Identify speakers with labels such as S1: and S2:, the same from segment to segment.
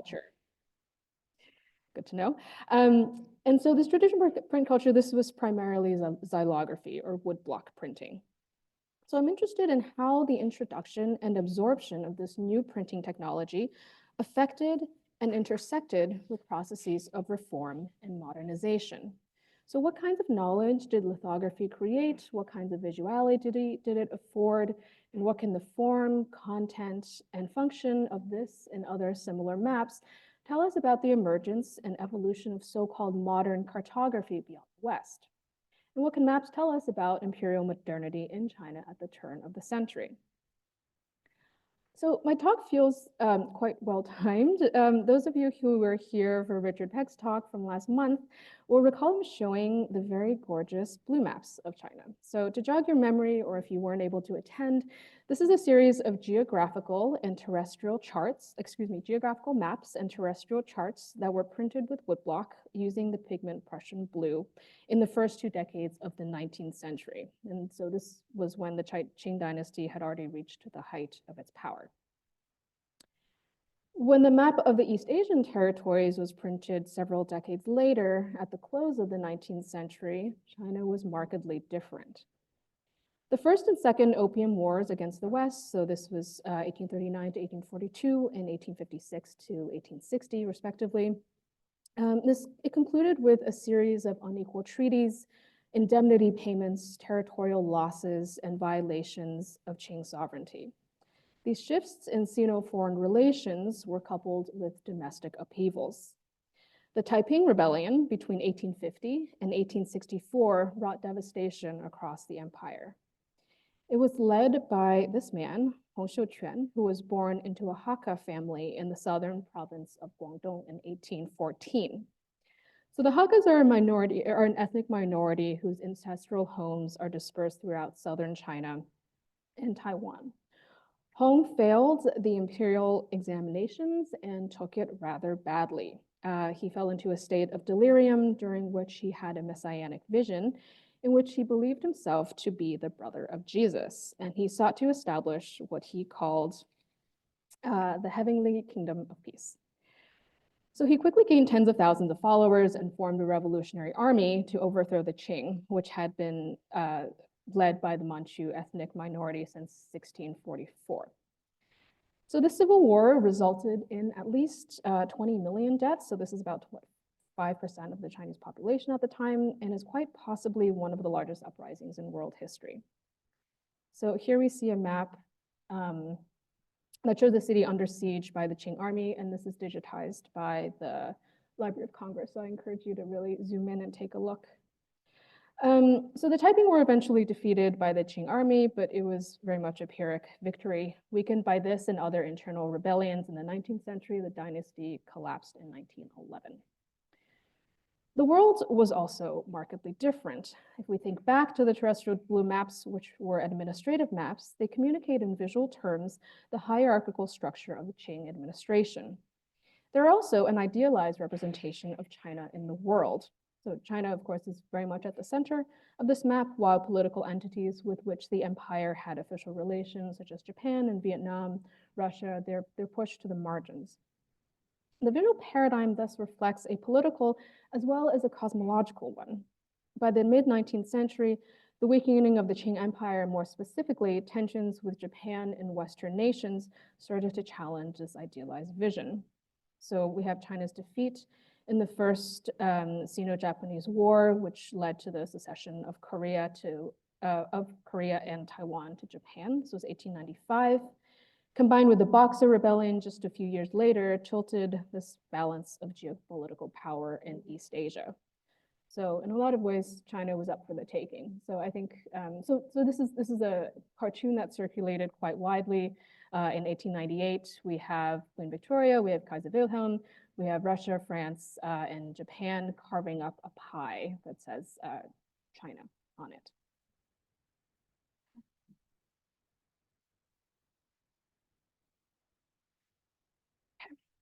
S1: culture. Good to know. And so this traditional print culture, this was primarily xylography or woodblock printing. So I'm interested in how the introduction and absorption of this new printing technology affected and intersected with processes of reform and modernization. So what kinds of knowledge did lithography create? What kinds of visuality did it afford? And what can the form, content, and function of this and other similar maps tell us about the emergence and evolution of so-called modern cartography beyond the West? And what can maps tell us about imperial modernity in China at the turn of the century? So my talk feels quite well timed. Those of you who were here for Richard Peck's talk from last month will recall him showing the very gorgeous blue maps of China. So to jog your memory, or if you weren't able to attend, this is a series of geographical maps and terrestrial charts that were printed with woodblock using the pigment Prussian blue in the first 2 decades of the 19th century. And so this was when the Qing dynasty had already reached the height of its power. When the map of the East Asian territories was printed several decades later, at the close of the 19th century, China was markedly different. The First and Second Opium Wars against the West, so this was 1839 to 1842 and 1856 to 1860, respectively, it concluded with a series of unequal treaties, indemnity payments, territorial losses, and violations of Qing sovereignty. These shifts in Sino-foreign relations were coupled with domestic upheavals. The Taiping Rebellion between 1850 and 1864 brought devastation across the empire. It was led by this man, Hong Xiuquan, who was born into a Hakka family in the southern province of Guangdong in 1814. So the Hakkas are an ethnic minority whose ancestral homes are dispersed throughout southern China and Taiwan. Hong failed the imperial examinations and took it rather badly. He fell into a state of delirium during which he had a messianic vision in which he believed himself to be the brother of Jesus. And he sought to establish what he called the heavenly kingdom of peace. So he quickly gained tens of thousands of followers and formed a revolutionary army to overthrow the Qing, which had been led by the Manchu ethnic minority since 1644. So the civil war resulted in at least 20 million deaths. So this is about 5% of the Chinese population at the time, and is quite possibly one of the largest uprisings in world history. So here we see a map that shows the city under siege by the Qing army, and this is digitized by the Library of Congress. So I encourage you to really zoom in and take a look. So the Taiping were eventually defeated by the Qing army, but it was very much a Pyrrhic victory. Weakened by this and other internal rebellions in the 19th century, the dynasty collapsed in 1911. The world was also markedly different. If we think back to the terrestrial blue maps, which were administrative maps, they communicate in visual terms the hierarchical structure of the Qing administration. They're also an idealized representation of China in the world. So China, of course, is very much at the center of this map, while political entities with which the empire had official relations, such as Japan and Vietnam, Russia, they're pushed to the margins. The visual paradigm thus reflects a political as well as a cosmological one. By the mid-19th century, the weakening of the Qing Empire, more specifically tensions with Japan and Western nations, started to challenge this idealized vision. So we have China's defeat in the First Sino-Japanese War, which led to the secession of Korea and Taiwan to Japan. This was 1895. Combined with the Boxer Rebellion just a few years later, tilted this balance of geopolitical power in East Asia. So in a lot of ways, China was up for the taking. So I think, so this is a cartoon that circulated quite widely. In 1898, we have Queen Victoria, we have Kaiser Wilhelm, we have Russia, France, and Japan carving up a pie that says China on it.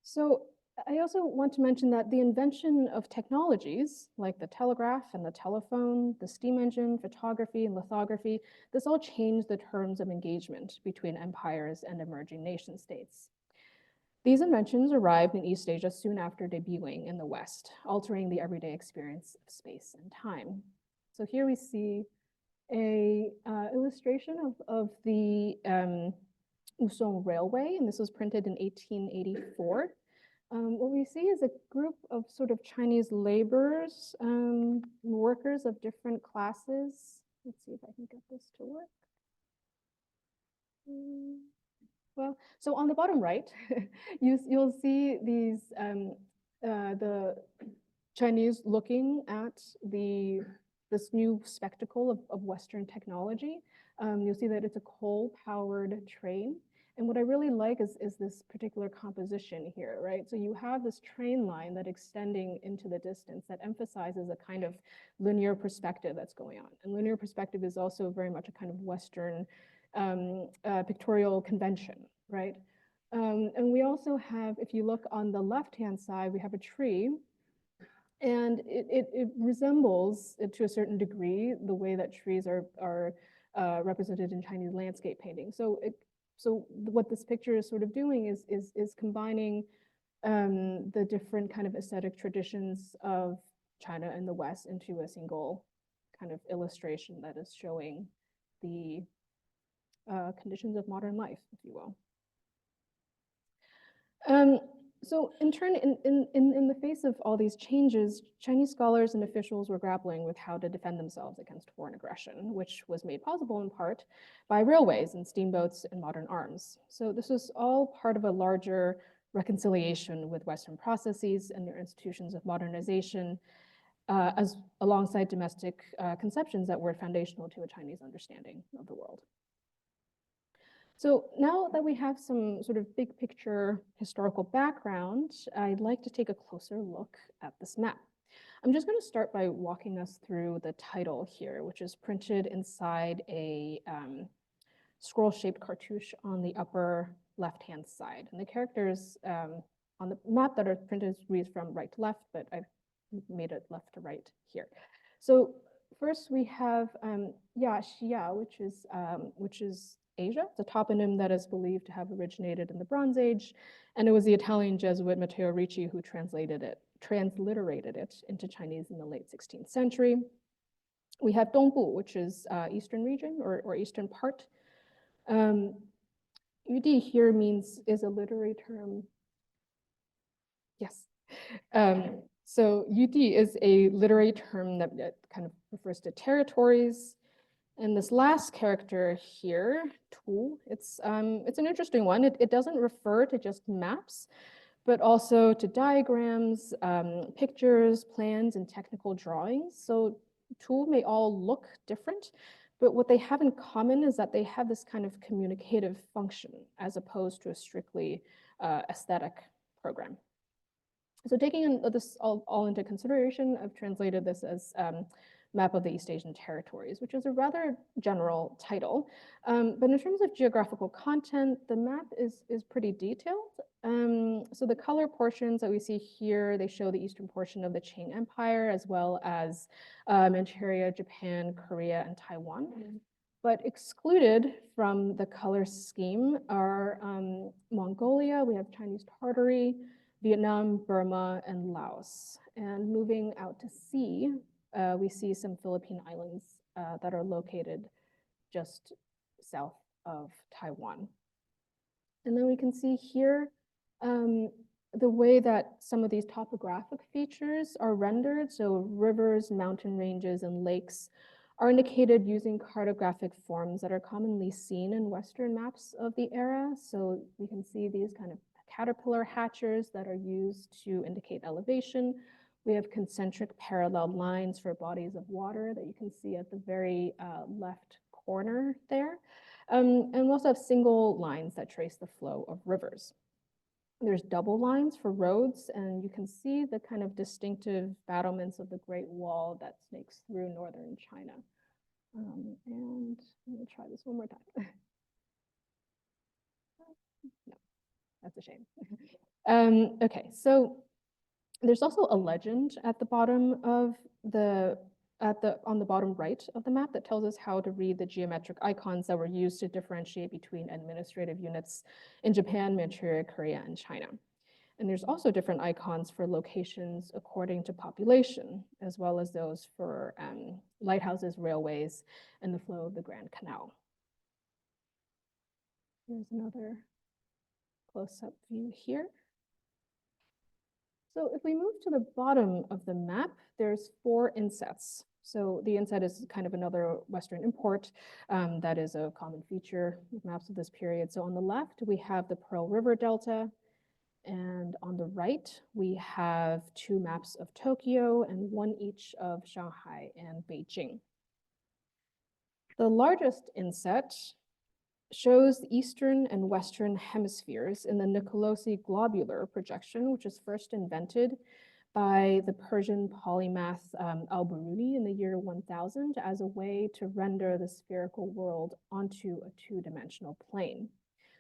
S1: So I also want to mention that the invention of technologies like the telegraph and the telephone, the steam engine, photography, and lithography, this all changed the terms of engagement between empires and emerging nation states. These inventions arrived in East Asia soon after debuting in the West, altering the everyday experience of space and time. So here we see a illustration of the Usong Railway, and this was printed in 1884. What we see is a group of sort of Chinese laborers, workers of different classes. Let's see if I can get this to work. Well, so on the bottom right, you'll see these the Chinese looking at this new spectacle of Western technology. You'll see that it's a coal-powered train. And what I really like is this particular composition here, right? So you have this train line that extending into the distance that emphasizes a kind of linear perspective that's going on. And linear perspective is also very much a kind of Western pictorial convention, right? And we also have, if you look on the left-hand side, we have a tree. And it resembles, to a certain degree, the way that trees are represented in Chinese landscape painting. So what this picture is sort of doing is combining the different kind of aesthetic traditions of China and the West into a single kind of illustration that is showing the conditions of modern life, if you will. So in turn, in the face of all these changes, Chinese scholars and officials were grappling with how to defend themselves against foreign aggression, which was made possible in part by railways and steamboats and modern arms. So this was all part of a larger reconciliation with Western processes and their institutions of modernization, as alongside domestic conceptions that were foundational to a Chinese understanding of the world. So now that we have some sort of big picture historical background, I'd like to take a closer look at this map. I'm just going to start by walking us through the title here, which is printed inside a scroll-shaped cartouche on the upper left-hand side. And the characters on the map that are printed read from right to left, but I've made it left to right here. So first we have Ya Xia, which is Asia. It's a toponym that is believed to have originated in the Bronze Age, and it was the Italian Jesuit Matteo Ricci who transliterated it into Chinese in the late 16th century. We have Dongbu, which is eastern region or eastern part. Yudi here is a literary term. Yes. So Yudi is a literary term that kind of refers to territories. And this last character here, Tu, it's an interesting one. It doesn't refer to just maps, but also to diagrams, pictures, plans, and technical drawings. So Tu may all look different, but what they have in common is that they have this kind of communicative function as opposed to a strictly aesthetic program. So taking this all into consideration, I've translated this as Map of the East Asian Territories, which is a rather general title. But in terms of geographical content, the map is pretty detailed. So the color portions that we see here, they show the eastern portion of the Qing Empire, as well as Manchuria, Japan, Korea, and Taiwan. But excluded from the color scheme are Mongolia, we have Chinese Tartary, Vietnam, Burma, and Laos. And moving out to sea, we see some Philippine islands that are located just south of Taiwan. And then we can see here the way that some of these topographic features are rendered. So rivers, mountain ranges, and lakes are indicated using cartographic forms that are commonly seen in Western maps of the era. So we can see these kind of caterpillar hatchers that are used to indicate elevation. We have concentric parallel lines for bodies of water that you can see at the very left corner there. And we also have single lines that trace the flow of rivers. There's double lines for roads, and you can see the kind of distinctive battlements of the Great Wall that snakes through northern China. And let me try this one more time. No, that's a shame. Okay, so there's also a legend at the bottom of the on the bottom right of the map that tells us how to read the geometric icons that were used to differentiate between administrative units in Japan, Manchuria, Korea, and China. And there's also different icons for locations according to population, as well as those for lighthouses, railways, and the flow of the Grand Canal. Here's another close-up view here. So if we move to the bottom of the map, there's 4 insets. So the inset is kind of another Western import that is a common feature of maps of this period. So on the left, we have the Pearl River Delta. And on the right, we have 2 maps of Tokyo and 1 each of Shanghai and Beijing. The largest inset shows the eastern and western hemispheres in the Nicolosi globular projection, which was first invented by the Persian polymath al-Biruni in the year 1000 as a way to render the spherical world onto a 2-dimensional plane.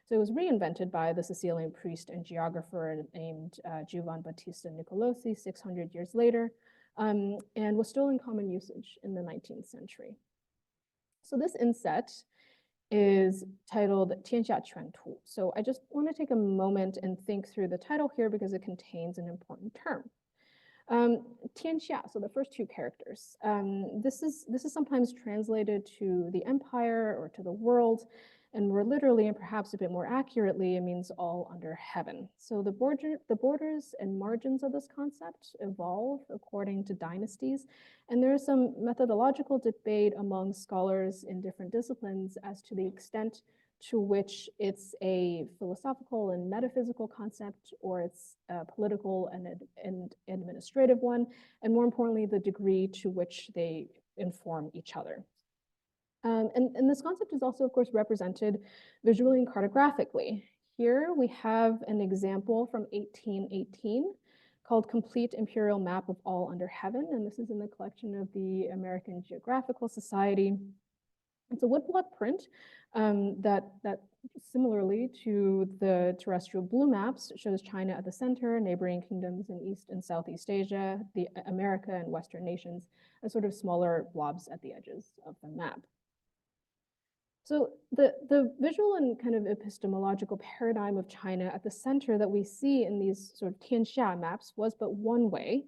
S1: So it was reinvented by the Sicilian priest and geographer named Giovan Battista Nicolosi 600 years later, and was still in common usage in the 19th century. So this inset is titled Tianxia Quantu. So I just want to take a moment and think through the title here because it contains an important term. Tianxia, so the first 2 characters. This is sometimes translated to the empire or to the world, and more literally and perhaps a bit more accurately, it means all under heaven. So the borders and margins of this concept evolve according to dynasties, and there is some methodological debate among scholars in different disciplines as to the extent to which it's a philosophical and metaphysical concept, or it's a political and administrative one, and more importantly, the degree to which they inform each other. And this concept is also, of course, represented visually and cartographically. Here we have an example from 1818 called Complete Imperial Map of All Under Heaven, and this is in the collection of the American Geographical Society. It's a woodblock print that similarly to the terrestrial blue maps shows China at the center, neighboring kingdoms in East and Southeast Asia, the America and Western nations, as sort of smaller blobs at the edges of the map. So the visual and kind of epistemological paradigm of China at the center that we see in these sort of Tianxia maps was but one way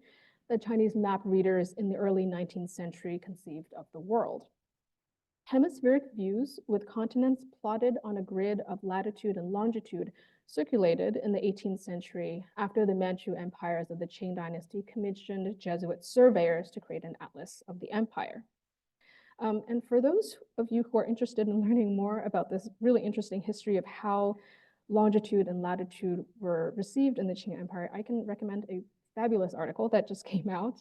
S1: that Chinese map readers in the early 19th century conceived of the world. Hemispheric views with continents plotted on a grid of latitude and longitude circulated in the 18th century after the Manchu empires of the Cheng dynasty commissioned Jesuit surveyors to create an atlas of the empire. And for those of you who are interested in learning more about this really interesting history of how longitude and latitude were received in the Qing Empire, I can recommend a fabulous article that just came out.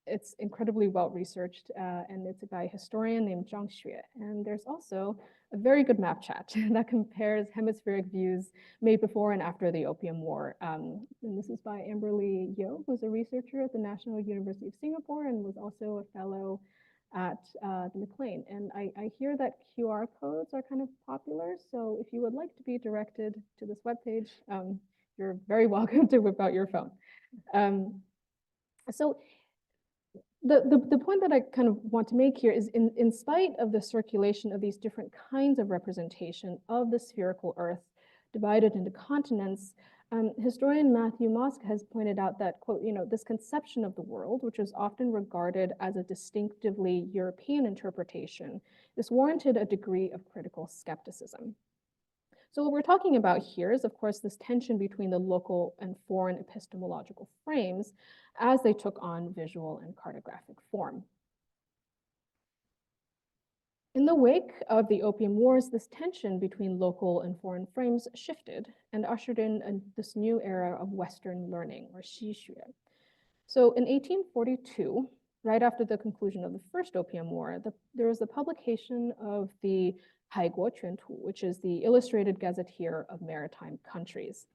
S1: It's incredibly well-researched, and it's by a historian named Zhang Xue. And there's also a very good map chat that compares hemispheric views made before and after the Opium War. And this is by Amberly Yeo, who's a researcher at the National University of Singapore and was also a fellow at the MacLean. And I hear that QR codes are kind of popular. So if you would like to be directed to this webpage, you're very welcome to whip out your phone. So the point that I kind of want to make here is in spite of the circulation of these different kinds of representation of the spherical Earth divided into continents, historian Matthew Mosk has pointed out that, quote, this conception of the world, which is often regarded as a distinctively European interpretation, this warranted a degree of critical skepticism. So what we're talking about here is, of course, this tension between the local and foreign epistemological frames as they took on visual and cartographic form. In the wake of the Opium Wars, this tension between local and foreign frames shifted and ushered in this new era of Western learning, or Xixue. So in 1842, right after the conclusion of the First Opium War, there was the publication of the Haiguo Quantu, which is the illustrated gazetteer of maritime countries.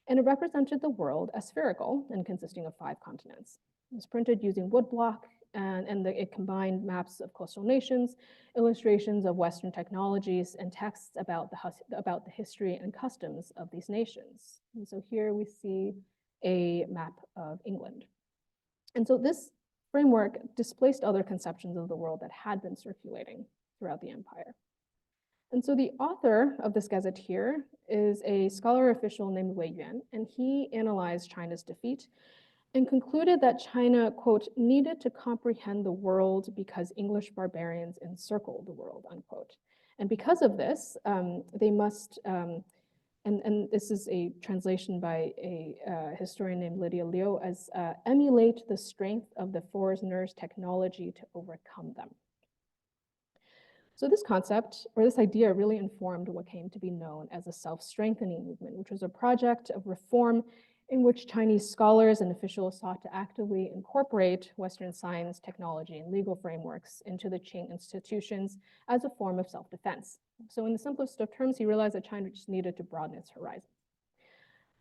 S1: And it represented the world as spherical and consisting of 5 continents. It was printed using woodblock, and it combined maps of coastal nations, illustrations of Western technologies, and texts about the history and customs of these nations. And so here we see a map of England. And so this framework displaced other conceptions of the world that had been circulating throughout the empire. And so the author of this gazetteer is a scholar official named Wei Yuan, and he analyzed China's defeat and concluded that China, quote, needed to comprehend the world because English barbarians encircled the world, unquote. And because of this, they must, and this is a translation by a historian named Lydia Liu, as emulate the strength of the foreigners' technology to overcome them. So this concept, or this idea, really informed what came to be known as a self-strengthening movement, which was a project of reform in which Chinese scholars and officials sought to actively incorporate Western science, technology, and legal frameworks into the Qing institutions as a form of self-defense. So in the simplest of terms, he realized that China just needed to broaden its horizons.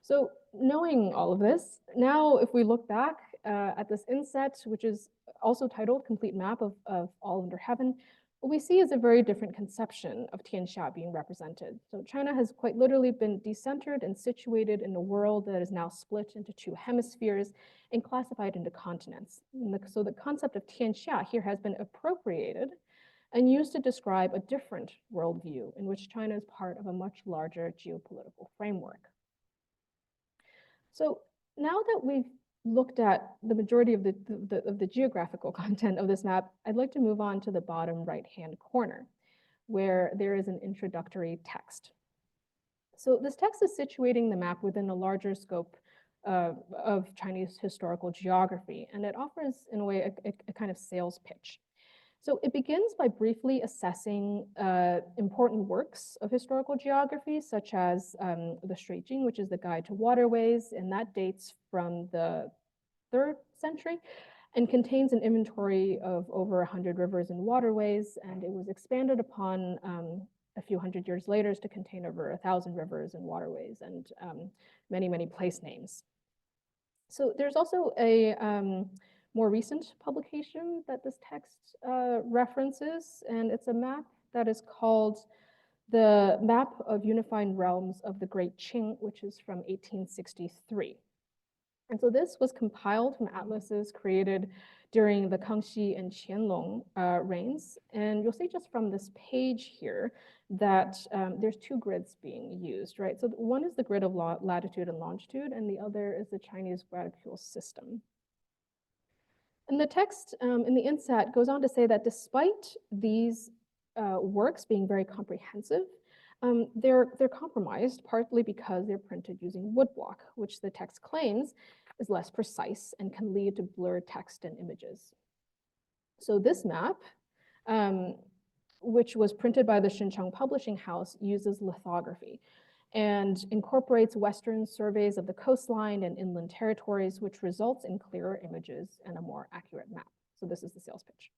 S1: So knowing all of this, now if we look back at this inset, which is also titled Complete Map of All Under Heaven, what we see is a very different conception of Tianxia being represented. So China has quite literally been decentered and situated in a world that is now split into two hemispheres and classified into continents. So the concept of Tianxia here has been appropriated and used to describe a different worldview in which China is part of a much larger geopolitical framework. So now that we've looked at the majority of the geographical content of this map, I'd like to move on to the bottom right-hand corner, where there is an introductory text. So this text is situating the map within a larger scope of Chinese historical geography, and it offers, in a way, a kind of sales pitch. So it begins by briefly assessing important works of historical geography, such as the Late-Qing, which is the Guide to Waterways, and that dates from the 3rd century and contains an inventory of over 100 rivers and waterways, and it was expanded upon a few hundred years later to contain over 1,000 rivers and waterways and many, many place names. So there's also a more recent publication that this text references, and it's a map that is called the Map of Unified Realms of the Great Qing, which is from 1863. And so this was compiled from atlases created during the Kangxi and Qianlong reigns. And you'll see just from this page here that there's two grids being used, right? So one is the grid of latitude and longitude, and the other is the Chinese graticule system. And the text in the inset goes on to say that despite these works being very comprehensive, they're compromised partly because they're printed using woodblock, which the text claims is less precise and can lead to blurred text and images. So this map, which was printed by the Shenzhen Publishing House, uses lithography and incorporates Western surveys of the coastline and inland territories, which results in clearer images and a more accurate map. So this is the sales pitch.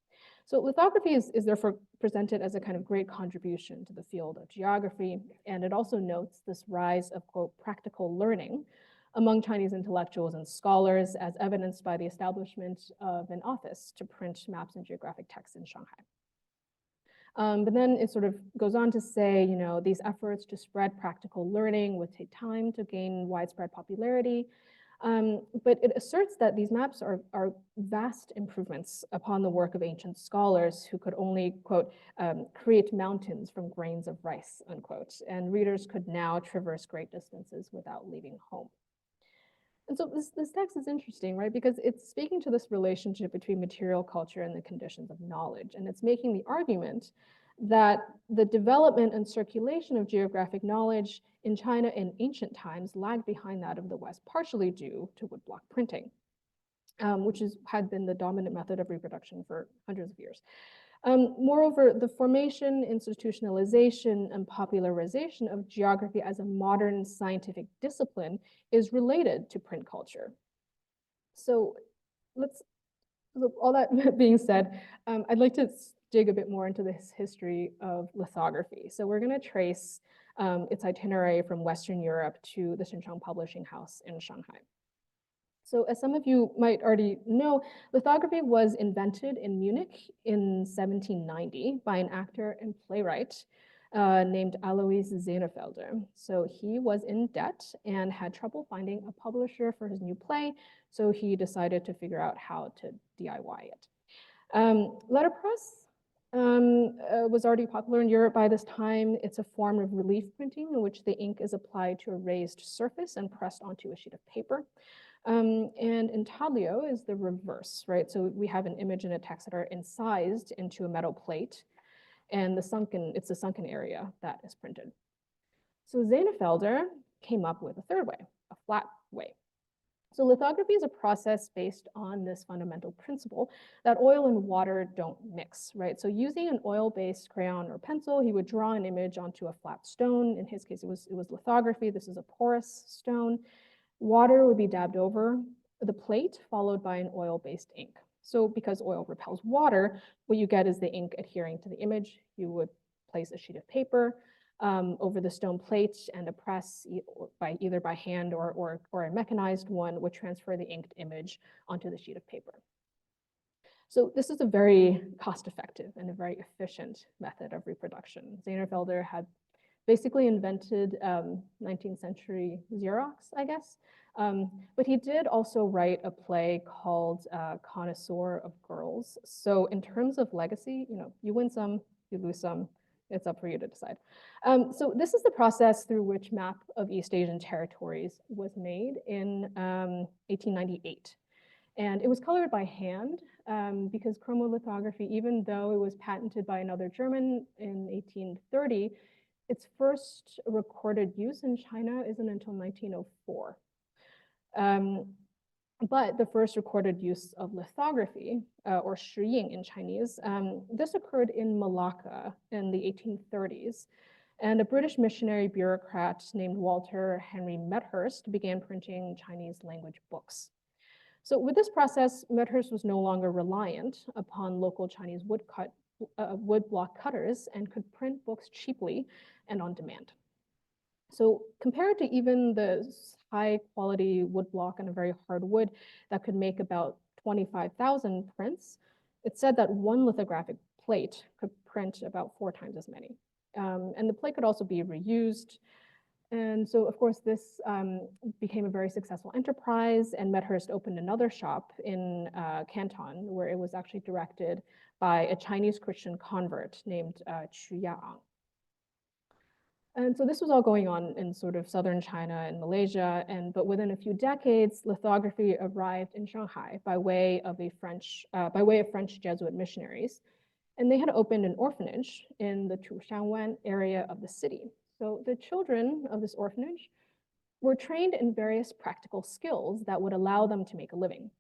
S1: So lithography is therefore presented as a kind of great contribution to the field of geography, and it also notes this rise of, quote, practical learning among Chinese intellectuals and scholars, as evidenced by the establishment of an office to print maps and geographic texts in Shanghai. But then it sort of goes on to say, you know, these efforts to spread practical learning would take time to gain widespread popularity. But it asserts that these maps are vast improvements upon the work of ancient scholars who could only, quote, create mountains from grains of rice, unquote. And readers could now traverse great distances without leaving home. And so this text is interesting, right? Because it's speaking to this relationship between material culture and the conditions of knowledge. And it's making the argument that the development and circulation of geographic knowledge in China in ancient times lagged behind that of the West, partially due to woodblock printing, which had been the dominant method of reproduction for hundreds of years. Moreover, the formation, institutionalization, and popularization of geography as a modern scientific discipline is related to print culture. So all that being said, I'd like to dig a bit more into this history of lithography. So we're going to trace its itinerary from Western Europe to the Shenzhen Publishing House in Shanghai. So as some of you might already know, lithography was invented in Munich in 1790 by an actor and playwright named Alois Zenefelder. So he was in debt and had trouble finding a publisher for his new play, so he decided to figure out how to DIY it. Letterpress was already popular in Europe by this time. It's a form of relief printing in which the ink is applied to a raised surface and pressed onto a sheet of paper. And intaglio is the reverse, right? So we have an image and a text that are incised into a metal plate, and it's the sunken area that is printed. So Zenefelder came up with a third way, a flat way. So lithography is a process based on this fundamental principle that oil and water don't mix, right? So using an oil-based crayon or pencil, he would draw an image onto a flat stone. In his case, it was lithography. This is a porous stone. Water would be dabbed over the plate, followed by an oil-based ink. So because oil repels water, what you get is the ink adhering to the image. You would place a sheet of paper over the stone plate, and a press, either by hand or a mechanized one, would transfer the inked image onto the sheet of paper. So this is a very cost-effective and a very efficient method of reproduction. Zenefelder had basically invented 19th century Xerox, I guess. But he did also write a play called Connoisseur of Girls. So in terms of legacy, you win some, you lose some. It's up for you to decide. So this is the process through which map of East Asian territories was made in 1898. And it was colored by hand because chromolithography, even though it was patented by another German in 1830, its first recorded use in China isn't until 1904. But the first recorded use of lithography, or shiying in Chinese, this occurred in Malacca in the 1830s. And a British missionary bureaucrat named Walter Henry Medhurst began printing Chinese language books. So with this process, Medhurst was no longer reliant upon local Chinese woodblock cutters and could print books cheaply and on demand. So compared to even the high quality woodblock and a very hard wood that could make about 25,000 prints, it's said that one lithographic plate could print about 4 times as many. And the plate could also be reused. And so, of course, this became a very successful enterprise, and Medhurst opened another shop in Canton, where it was actually directed by a Chinese Christian convert named Chu Yaang. And so this was all going on in sort of southern China and Malaysia, but within a few decades, lithography arrived in Shanghai by way of French Jesuit missionaries. And they had opened an orphanage in the Chushanwan area of the city. So the children of this orphanage were trained in various practical skills that would allow them to make a living.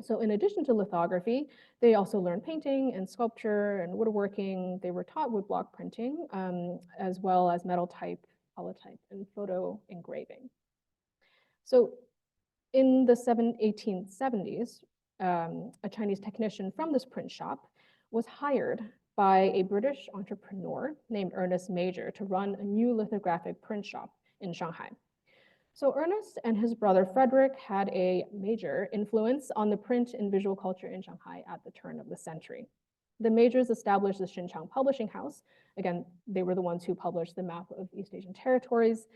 S1: So in addition to lithography, they also learned painting and sculpture and woodworking. They were taught woodblock printing, as well as metal type, holotype, and photo engraving. So in the 1870s, a Chinese technician from this print shop was hired by a British entrepreneur named Ernest Major to run a new lithographic print shop in Shanghai. So Ernest and his brother Frederick had a major influence on the print and visual culture in Shanghai at the turn of the century. The Majors established the Xinchang Publishing House. Again, they were the ones who published the map of East Asian territories.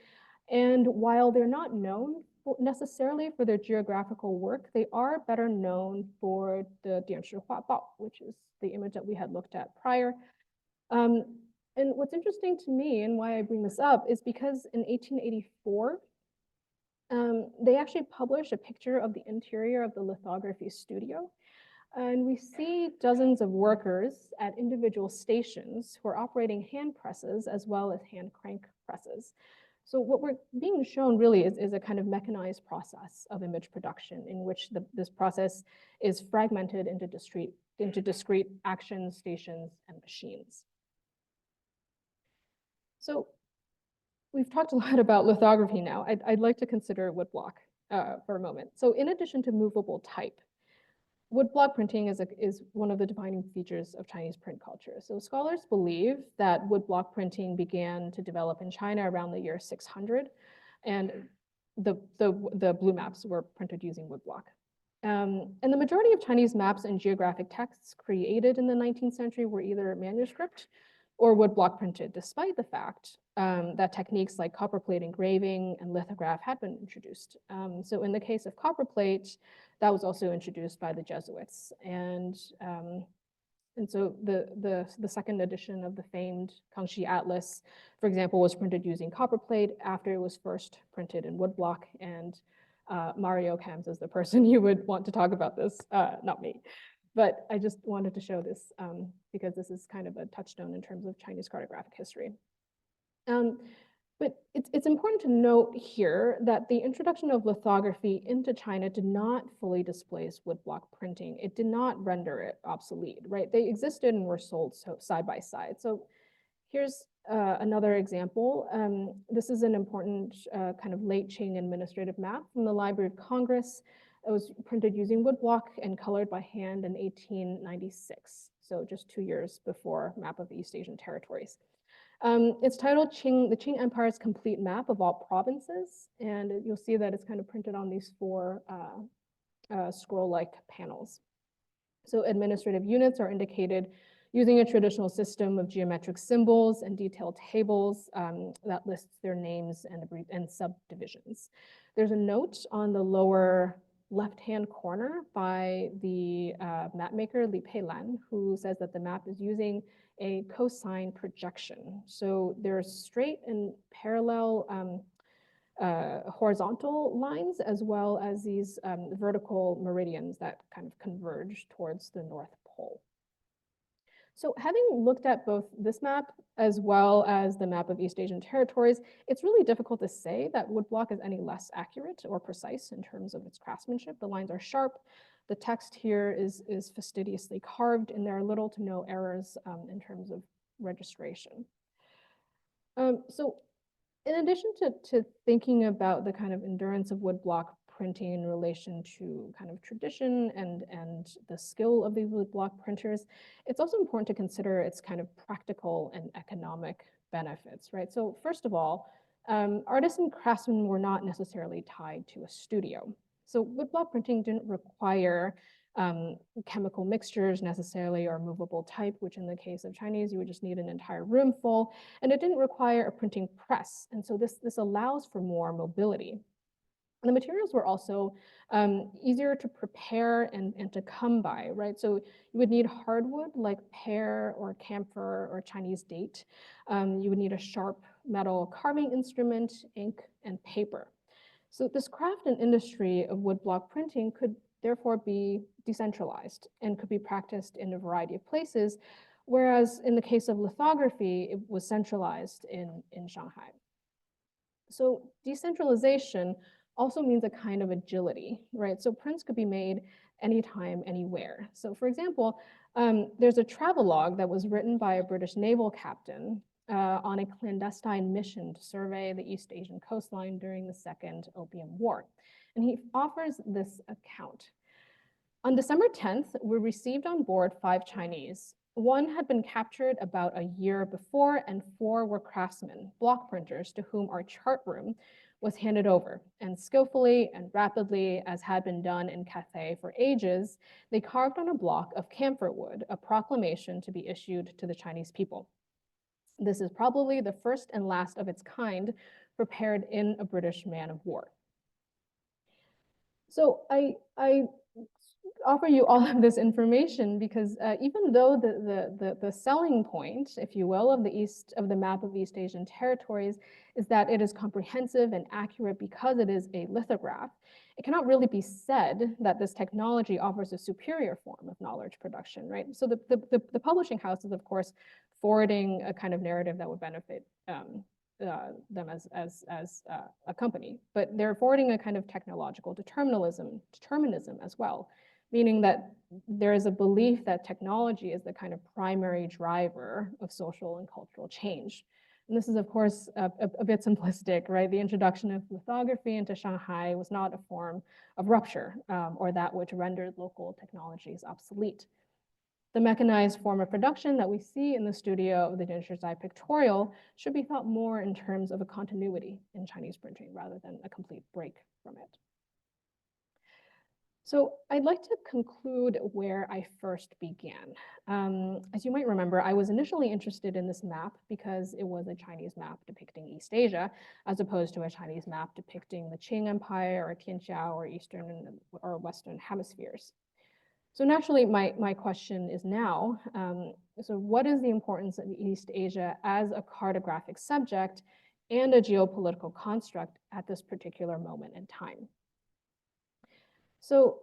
S1: And while they're not known necessarily for their geographical work, they are better known for the Dianshi Hua Bao, which is the image that we had looked at prior. And what's interesting to me and why I bring this up is because in 1884, they actually published a picture of the interior of the lithography studio. And we see dozens of workers at individual stations who are operating hand presses as well as hand crank presses. So what we're being shown really is a kind of mechanized process of image production in which this process is fragmented into discrete actions, stations, and machines. So we've talked a lot about lithography now. I'd like to consider woodblock for a moment. So in addition to movable type, woodblock printing is one of the defining features of Chinese print culture. So scholars believe that woodblock printing began to develop in China around the year 600, and the blue maps were printed using woodblock. And the majority of Chinese maps and geographic texts created in the 19th century were either manuscript or woodblock printed, despite the fact that techniques like copperplate engraving and lithograph had been introduced. So in the case of copperplate, that was also introduced by the Jesuits. And so the second edition of the famed Kangxi Atlas, for example, was printed using copperplate after it was first printed in woodblock. And Mario Kams is the person you would want to talk about this, not me. But I just wanted to show this because this is kind of a touchstone in terms of Chinese cartographic history. But it's important to note here that the introduction of lithography into China did not fully displace woodblock printing. It did not render it obsolete, right? They existed and were sold side by side. So here's another example. This is an important kind of Late-Qing administrative map from the Library of Congress. It was printed using woodblock and colored by hand in 1896, so just 2 years before Map of the East Asian Territories. It's titled the Qing Empire's Complete Map of All Provinces, and you'll see that it's kind of printed on these 4 scroll-like panels. So administrative units are indicated using a traditional system of geometric symbols and detailed tables that lists their names and subdivisions. There's a note on the lower left-hand corner by the map maker Li Peilan, who says that the map is using a cosine projection. So there's straight and parallel horizontal lines, as well as these vertical meridians that kind of converge towards the North Pole. So having looked at both this map as well as the map of East Asian territories, it's really difficult to say that woodblock is any less accurate or precise in terms of its craftsmanship. The lines are sharp. The text here is fastidiously carved, and there are little to no errors in terms of registration. So in addition to thinking about the kind of endurance of woodblock printing in relation to kind of tradition and the skill of these woodblock printers, it's also important to consider its kind of practical and economic benefits, right? So first of all, artists and craftsmen were not necessarily tied to a studio. So woodblock printing didn't require chemical mixtures necessarily or movable type, which in the case of Chinese, you would just need an entire room full, and it didn't require a printing press. And so this allows for more mobility. And the materials were also easier to prepare and to come by, right? So you would need hardwood like pear or camphor or Chinese date. You would need a sharp metal carving instrument, ink, and paper. So this craft and industry of woodblock printing could therefore be decentralized and could be practiced in a variety of places, whereas in the case of lithography, it was centralized in Shanghai. So decentralization also means a kind of agility, right? So prints could be made anytime, anywhere. So for example, there's a travelogue that was written by a British naval captain on a clandestine mission to survey the East Asian coastline during the Second Opium War. And he offers this account. On December 10th, we received on board 5 Chinese. 1 had been captured about a year before, and 4 were craftsmen, block printers, to whom our chart room was handed over. And skillfully and rapidly, as had been done in Cathay for ages, they carved on a block of camphor wood a proclamation to be issued to the Chinese people. This is probably the first and last of its kind prepared in a British man of war. So I offer you all of this information because even though the selling point, if you will, of the map of East Asian territories is that it is comprehensive and accurate because it is a lithograph, it cannot really be said that this technology offers a superior form of knowledge production, right? So the publishing house is, of course, forwarding a kind of narrative that would benefit them as a company, but they're forwarding a kind of technological determinism as well, meaning that there is a belief that technology is the kind of primary driver of social and cultural change. And this is, of course, a bit simplistic, right? The introduction of lithography into Shanghai was not a form of rupture or that which rendered local technologies obsolete. The mechanized form of production that we see in the studio of the Dinshizai pictorial should be thought more in terms of a continuity in Chinese printing rather than a complete break from it. So I'd like to conclude where I first began. As you might remember, I was initially interested in this map because it was a Chinese map depicting East Asia, as opposed to a Chinese map depicting the Qing Empire or Tianxia or Eastern or Western hemispheres. So naturally, my question is now, so what is the importance of East Asia as a cartographic subject and a geopolitical construct at this particular moment in time? So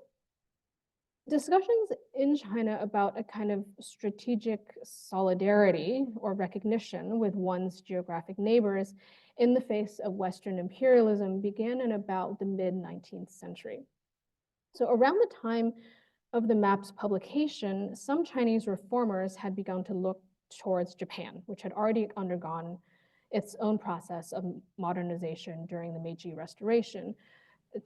S1: discussions in China about a kind of strategic solidarity or recognition with one's geographic neighbors in the face of Western imperialism began in about the mid-19th century. So around the time of the map's publication, some Chinese reformers had begun to look towards Japan, which had already undergone its own process of modernization during the Meiji Restoration,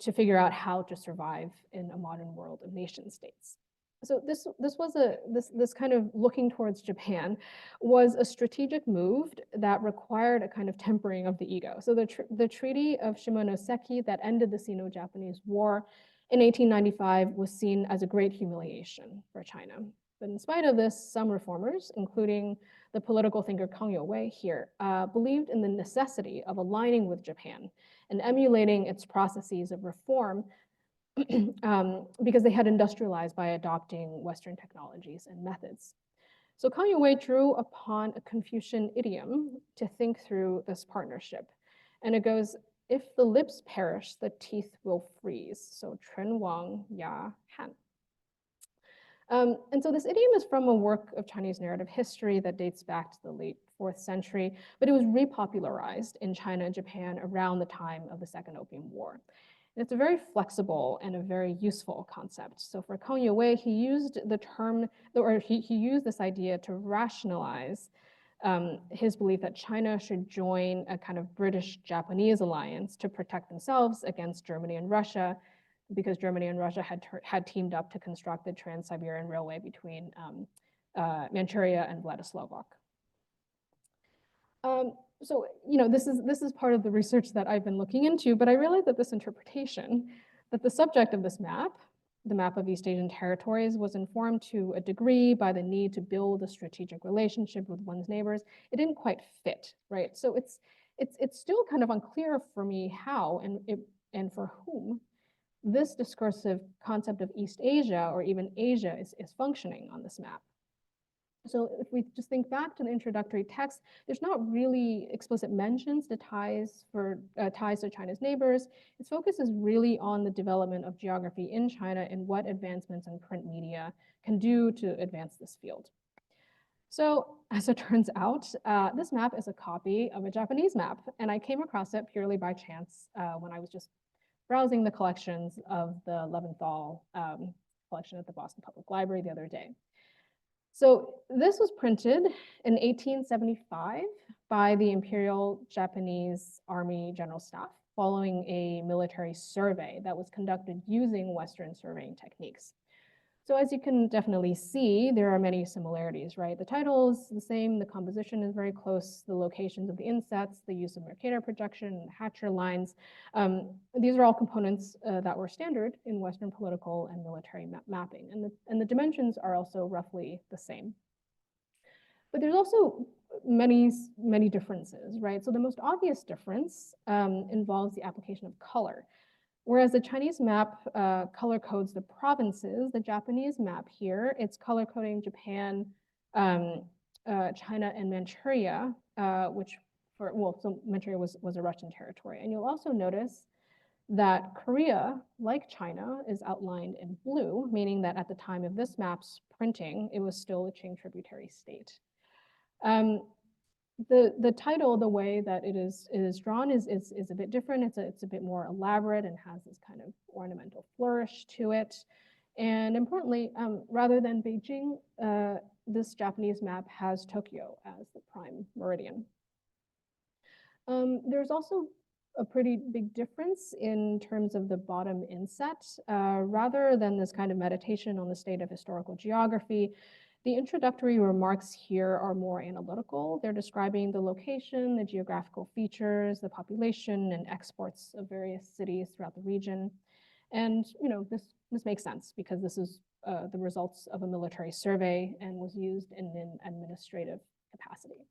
S1: to figure out how to survive in a modern world of nation states. So this kind of looking towards Japan was a strategic move that required a kind of tempering of the ego. So the Treaty of Shimonoseki that ended the Sino-Japanese War in 1895 was seen as a great humiliation for China. But in spite of this, some reformers, including the political thinker Kang Youwei here, believed in the necessity of aligning with Japan and emulating its processes of reform because they had industrialized by adopting Western technologies and methods. So Kang Youwei drew upon a Confucian idiom to think through this partnership. And it goes, if the lips perish, the teeth will freeze. So Chen Wang Ya Han. And so this idiom is from a work of Chinese narrative history that dates back to the late 4th century, but it was repopularized in China and Japan around the time of the Second Opium War. And it's a very flexible and a very useful concept. So for Kang Youwei, he used the term, or he used this idea to rationalize his belief that China should join a kind of British-Japanese alliance to protect themselves against Germany and Russia, because Germany and Russia had teamed up to construct the Trans-Siberian Railway between Manchuria and Vladislavok. So this is part of the research that I've been looking into, but I realized that this interpretation, that the subject of this map, the map of East Asian territories, was informed to a degree by the need to build a strategic relationship with one's neighbors. It didn't quite fit, right? So it's still kind of unclear for me how and for whom this discursive concept of East Asia or even Asia is functioning on this map. So if we just think back to the introductory text, there's not really explicit mentions to ties to China's neighbors. Its focus is really on the development of geography in China and what advancements in print media can do to advance this field. So as it turns out, this map is a copy of a Japanese map, and I came across it purely by chance when I was just browsing the collections of the Leventhal collection at the Boston Public Library the other day. So this was printed in 1875 by the Imperial Japanese Army General Staff following a military survey that was conducted using Western surveying techniques. So as you can definitely see, there are many similarities, right? The title is the same, the composition is very close, the locations of the insets, the use of Mercator projection, and hatcher lines. These are all components that were standard in Western political and military mapping, and the dimensions are also roughly the same. But there's also many differences, right? So the most obvious difference involves the application of color. Whereas the Chinese map color codes the provinces, the Japanese map here, it's color coding Japan, China, and Manchuria, so Manchuria was a Russian territory. And you'll also notice that Korea, like China, is outlined in blue, meaning that at the time of this map's printing, it was still a Qing tributary state. The title, the way that it is drawn is a bit different. It's a bit more elaborate and has this kind of ornamental flourish to it. And importantly, rather than Beijing, this Japanese map has Tokyo as the prime meridian. There's also a pretty big difference in terms of the bottom inset. Rather than this kind of meditation on the state of historical geography, the introductory remarks here are more analytical. They're describing the location, the geographical features, the population, and exports of various cities throughout the region. And this makes sense because this is the results of a military survey and was used in an administrative capacity.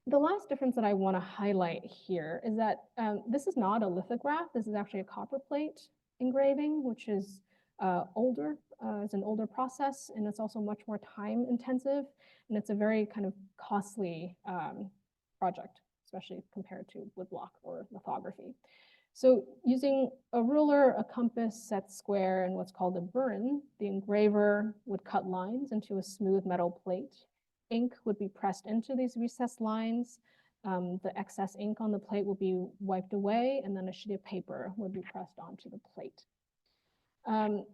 S1: The last difference that I want to highlight here is that this is not a lithograph. This is actually a copperplate engraving, which is older. It's an older process, and it's also much more time intensive, and it's a very kind of costly project, especially compared to woodblock or lithography. So using a ruler, a compass, set square, and what's called a burin, the engraver would cut lines into a smooth metal plate. Ink would be pressed into these recessed lines. The excess ink on the plate will be wiped away, and then a sheet of paper would be pressed onto the plate. And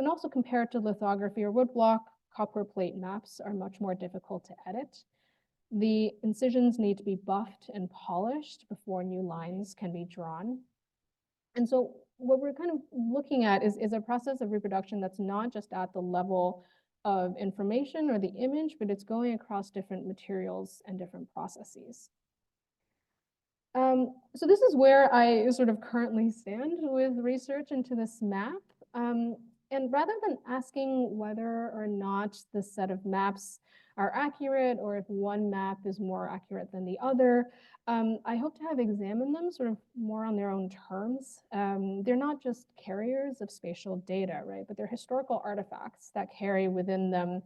S1: also compared to lithography or woodblock, copper plate maps are much more difficult to edit. The incisions need to be buffed and polished before new lines can be drawn. And so what we're kind of looking at is a process of reproduction that's not just at the level of information or the image, but it's going across different materials and different processes. So this is where I sort of currently stand with research into this map. And rather than asking whether or not the set of maps are accurate or if one map is more accurate than the other, I hope to have examined them sort of more on their own terms. They're not just carriers of spatial data, right? But they're historical artifacts that carry within them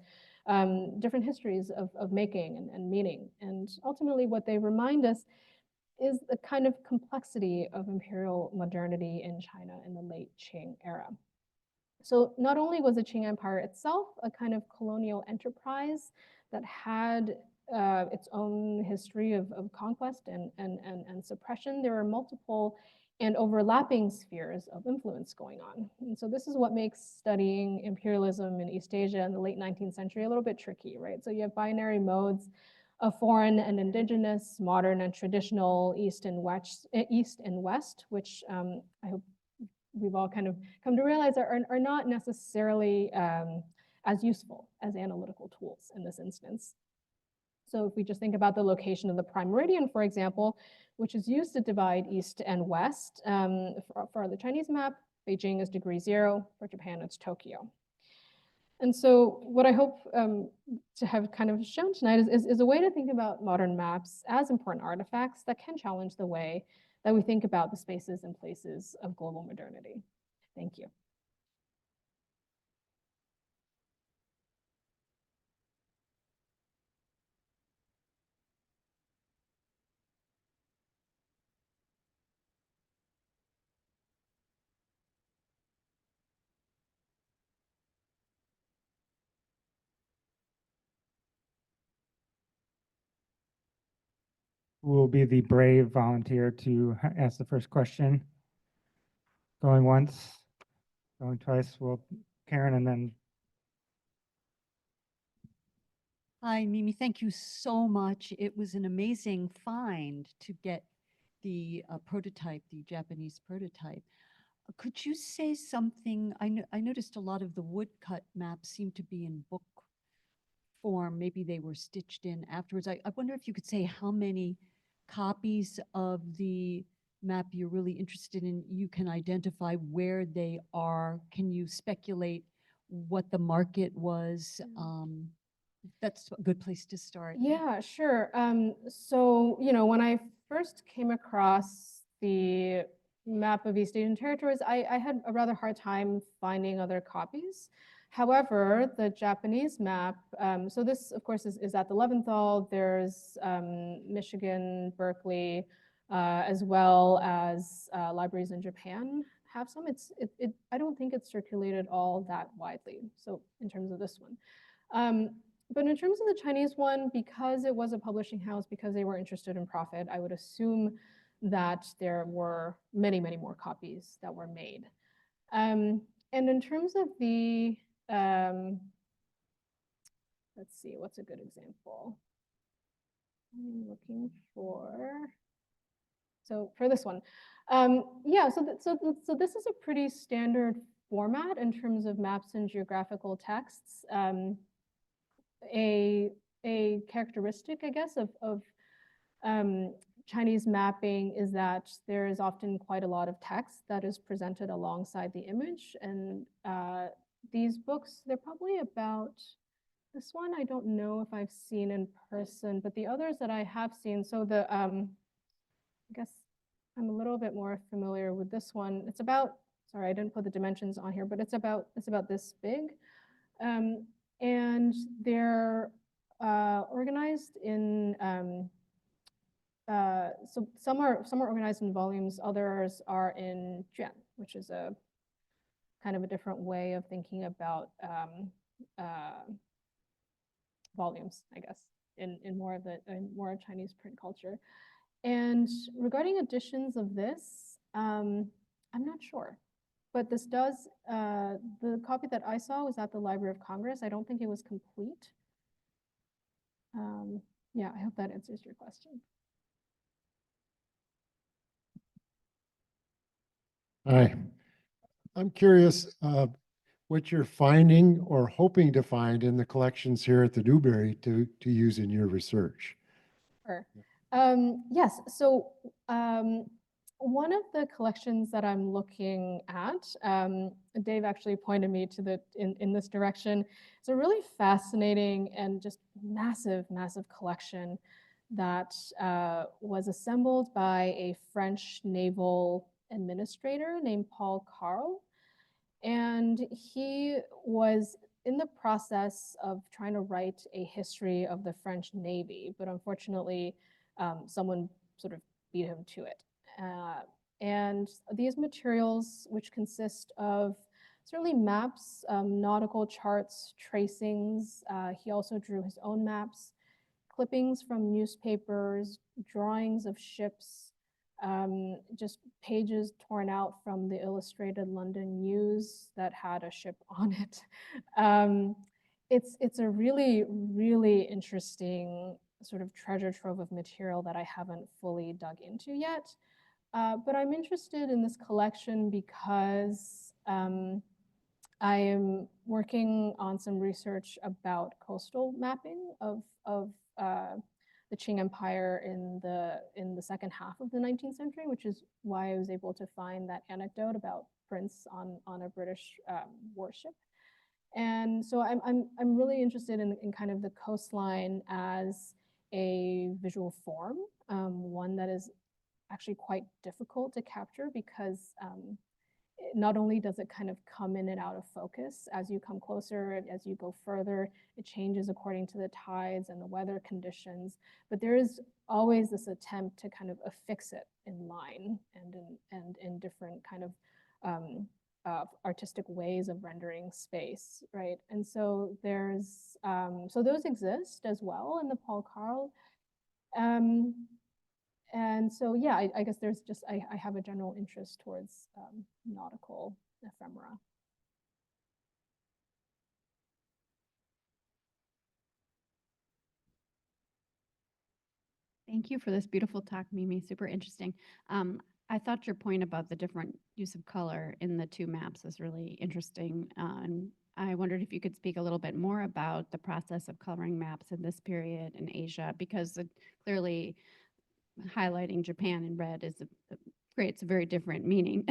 S1: different histories of making and meaning. And ultimately what they remind us is the kind of complexity of imperial modernity in China in the late Qing era. So not only was the Qing Empire itself a kind of colonial enterprise that had its own history of conquest and suppression, there were multiple and overlapping spheres of influence going on. And so this is what makes studying imperialism in East Asia in the late 19th century a little bit tricky, right? So you have binary modes of foreign and indigenous, modern and traditional, East and West, which I hope we've all kind of come to realize are not necessarily as useful as analytical tools in this instance. So if we just think about the location of the prime meridian, for example, which is used to divide East and West, for the Chinese map, Beijing is degree 0, for Japan it's Tokyo. And so what I hope to have kind of shown tonight is a way to think about modern maps as important artifacts that can challenge the way that we think about the spaces and places of global modernity. Thank you.
S2: Who will be the brave volunteer to ask the first question? Going once, going twice. Well, Karen, and then.
S3: Hi, Mimi. Thank you so much. It was an amazing find to get the prototype, the Japanese prototype. Could you say something? I noticed a lot of the woodcut maps seem to be in book form. Maybe they were stitched in afterwards. I wonder if you could say how many copies of the map you're really interested in, you can identify where they are. Can you speculate what the market was? That's a good place to start.
S1: Yeah, sure. So, when I first came across the map of East Asian territories, I had a rather hard time finding other copies. However, the Japanese map, so this, of course, is at the Leventhal. There's Michigan, Berkeley, as well as libraries in Japan have some. I don't think it's circulated all that widely. So in terms of this one. But in terms of the Chinese one, because it was a publishing house, because they were interested in profit, I would assume that there were many, many more copies that were made. And in terms of the, let's see, what's a good example? I'm looking for, so for this one. Yeah, so this is a pretty standard format in terms of maps and geographical texts. A characteristic, I guess, of Chinese mapping is that there is often quite a lot of text that is presented alongside the image. And these books, they're probably about, this one I don't know if I've seen in person, but the others that I have seen, so I guess I'm a little bit more familiar with this one. It's about, sorry, I didn't put the dimensions on here, but it's about this big. And they're organized in, so some are organized in volumes, others are in juan, which is a kind of a different way of thinking about volumes, I guess, in more of Chinese print culture. And regarding editions of this, I'm not sure. But this does, the copy that I saw was at the Library of Congress. I don't think it was complete. Yeah, I hope that answers your question.
S4: Hi, I'm curious what you're finding or hoping to find in the collections here at the Newberry to use in your research.
S1: Sure. Yes, so one of the collections that I'm looking at, Dave actually pointed me to in this direction. It's a really fascinating and just massive, massive collection that was assembled by a French naval administrator named Paul Carl. And he was in the process of trying to write a history of the French Navy, but unfortunately, someone sort of beat him to it. And these materials, which consist of certainly maps, nautical charts, tracings, he also drew his own maps, clippings from newspapers, drawings of ships, just pages torn out from the Illustrated London News that had a ship on it. It's a really, really interesting sort of treasure trove of material that I haven't fully dug into yet. But I'm interested in this collection because I am working on some research about coastal mapping of the Qing Empire in the second half of the 19th century, which is why I was able to find that anecdote about prints on a British warship. And so I'm really interested in kind of the coastline as a visual form, one that is actually quite difficult to capture because not only does it kind of come in and out of focus as you come closer, as you go further, it changes according to the tides and the weather conditions, but there is always this attempt to kind of affix it in line and in different kind of artistic ways of rendering space, right? And so there's, so those exist as well in the Paul Carl. And so, yeah, I guess there's just, I have a general interest towards nautical ephemera.
S5: Thank you for this beautiful talk, Mimi. Super interesting. I thought your point about the different use of color in the two maps was really interesting. And I wondered if you could speak a little bit more about the process of coloring maps in this period in Asia, because it clearly highlighting Japan in red is creates a very different meaning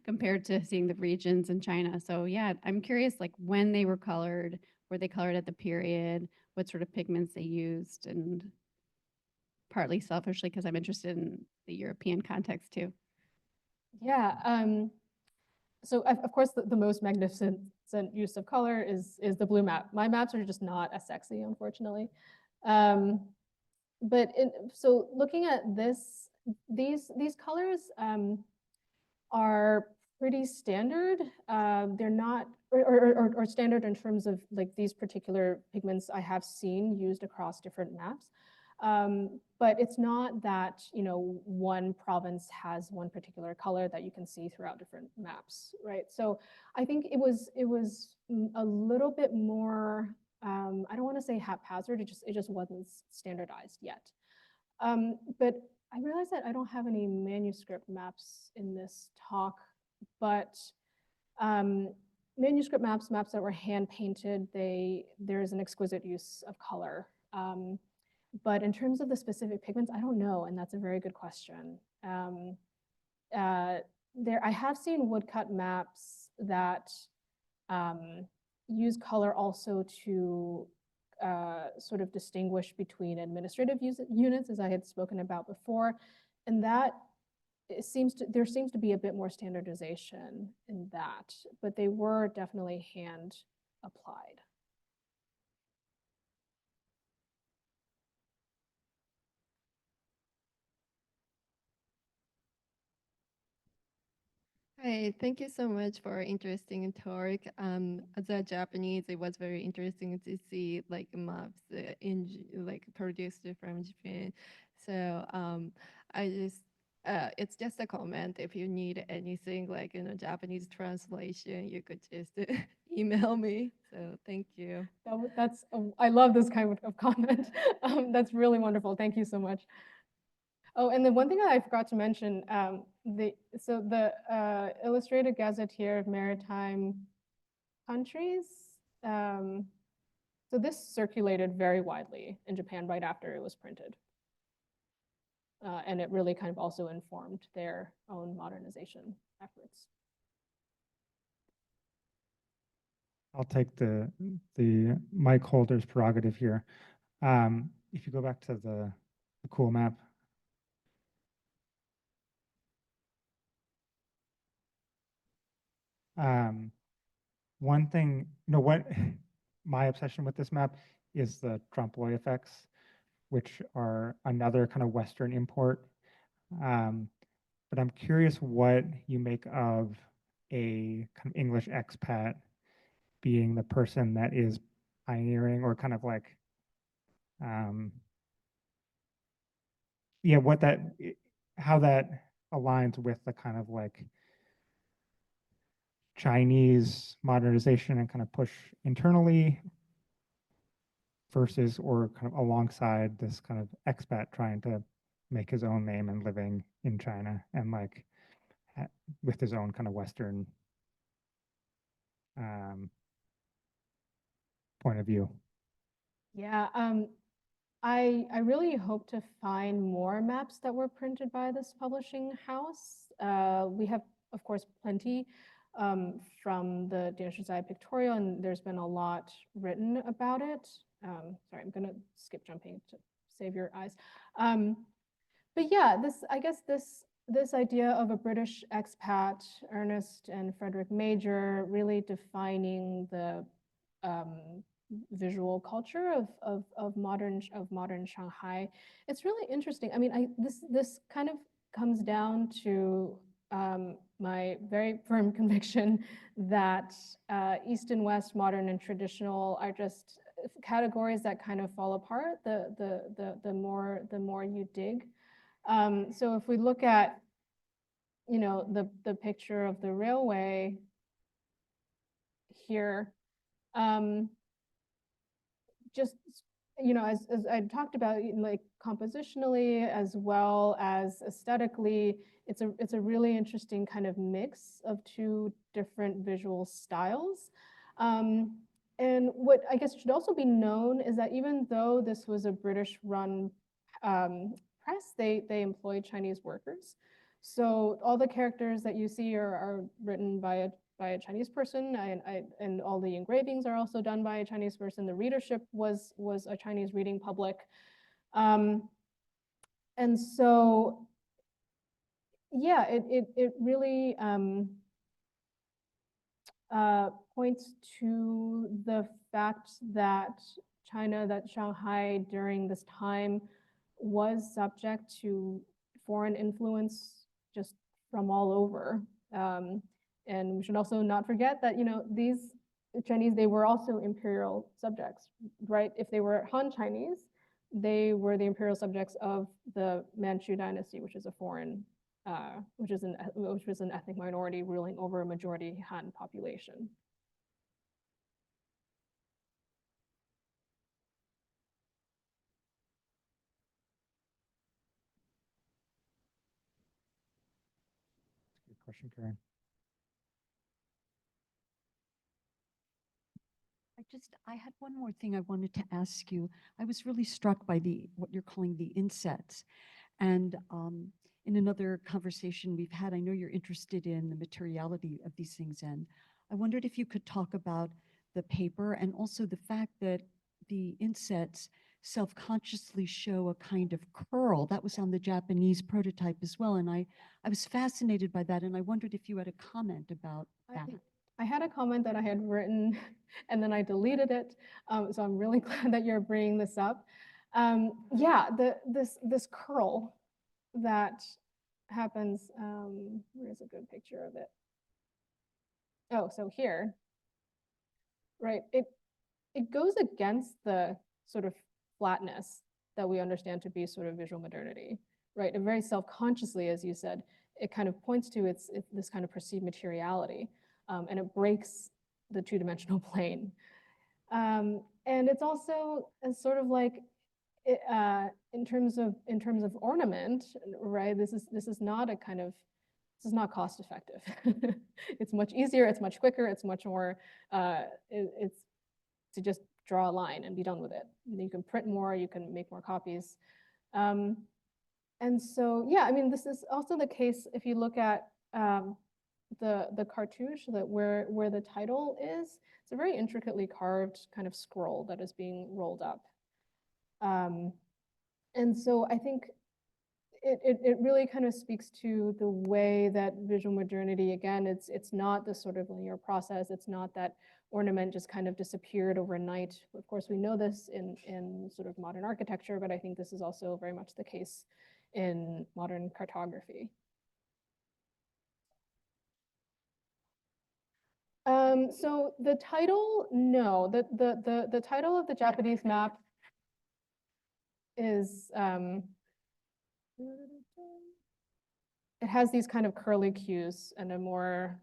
S5: compared to seeing the regions in China. So yeah, I'm curious, like when they were they colored at the period, what sort of pigments they used, and partly selfishly because I'm interested in the European context too.
S1: Yeah, so of course the most magnificent use of color is the blue map. My maps are just not as sexy, unfortunately. But so looking at these colors are pretty standard. They're not, or standard in terms of like these particular pigments I have seen used across different maps. But it's not that, you know, one province has one particular color that you can see throughout different maps, right? So I think it was a little bit more, I don't want to say haphazard, it just wasn't standardized yet. But I realized that I don't have any manuscript maps in this talk, but manuscript maps that were hand painted, there's an exquisite use of color. But in terms of the specific pigments, I don't know, and that's a very good question. I have seen woodcut maps that use color also to sort of distinguish between administrative units, as I had spoken about before, and that there seems to be a bit more standardization in that, but they were definitely hand applied.
S6: Hi, thank you so much for interesting talk. As a Japanese, it was very interesting to see like maps like produced from Japan. So I just it's just a comment. If you need anything like Japanese translation, you could just email me. So thank you.
S1: I love this kind of comment. That's really wonderful. Thank you so much. Oh, and then one thing I forgot to mention, the Illustrated Gazetteer of Maritime Countries, so this circulated very widely in Japan right after it was printed. And it really kind of also informed their own modernization efforts.
S2: I'll take the mic holder's prerogative here. If you go back to the cool map. One thing, what my obsession with this map is the trompe l'oeil effects, which are another kind of Western import. But I'm curious what you make of a kind of English expat being the person that is pioneering or kind of like, yeah, how that aligns with the kind of like Chinese modernization and kind of push internally versus or kind of alongside this kind of expat trying to make his own name and living in China and like with his own kind of Western point of view.
S1: Yeah, I really hope to find more maps that were printed by this publishing house. We have, of course, plenty from the Danish Reside Pictorial, and there's been a lot written about it. Sorry, I'm gonna skip jumping to save your eyes. But yeah, I guess this idea of a British expat, Ernest and Frederick Major, really defining the visual culture of modern Shanghai. It's really interesting. I mean, this kind of comes down to my very firm conviction that East and West, modern and traditional, are just categories that kind of fall apart the more you dig. So if we look at the picture of the railway here, just as I talked about, like compositionally as well as aesthetically, it's a really interesting kind of mix of two different visual styles. And what I guess should also be known is that even though this was a British-run press, they employed Chinese workers. So all the characters that you see are written by a Chinese person, and all the engravings are also done by a Chinese person. The readership was a Chinese reading public. And so, yeah, it really points to the fact that Shanghai during this time was subject to foreign influence just from all over. And we should also not forget that, these Chinese, they were also imperial subjects, right? If they were Han Chinese, they were the imperial subjects of the Manchu dynasty, which is a foreign, which was an ethnic minority ruling over a majority Han population.
S2: Good question, Karen.
S5: I
S3: I had one more thing I wanted to ask you. I was really struck by what you're calling the insets. And in another conversation we've had, I know you're interested in the materiality of these things. And I wondered if you could talk about the paper and also the fact that the insets self-consciously show a kind of curl. That was on the Japanese prototype as well. And I was fascinated by that. And I wondered if you had a comment about that.
S1: I had a comment that I had written and then I deleted it. So I'm really glad that you're bringing this up. Yeah, this curl that happens, where's a good picture of it? Oh, so here, right? It goes against the sort of flatness that we understand to be sort of visual modernity, right? And very self-consciously, as you said, it kind of points to it's this kind of perceived materiality, and it breaks the two-dimensional plane. And it's also a sort of like, in terms of ornament, right? This is not a kind of, this is not cost effective. It's much easier, it's much quicker, it's much more, it's to just draw a line and be done with it. You can print more, you can make more copies. And so, yeah, I mean, this is also the case if you look at the cartouche, that where the title is, it's a very intricately carved kind of scroll that is being rolled up. And so I think it really kind of speaks to the way that visual modernity, again, it's not this sort of linear process. It's not that ornament just kind of disappeared overnight. Of course, we know this in sort of modern architecture, but I think this is also very much the case in modern cartography. So the title, no, the title of the Japanese map is, it has these kind of curly cues and a more,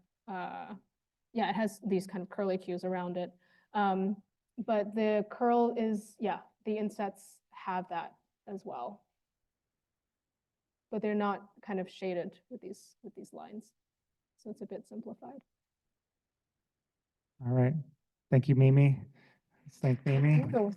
S1: yeah, it has these kind of curly cues around it. But the curl is, yeah, the insets have that as well. But they're not kind of shaded with these lines. So it's a bit simplified.
S2: All right. Thank you, Mimi. Let's thank Mimi.
S1: So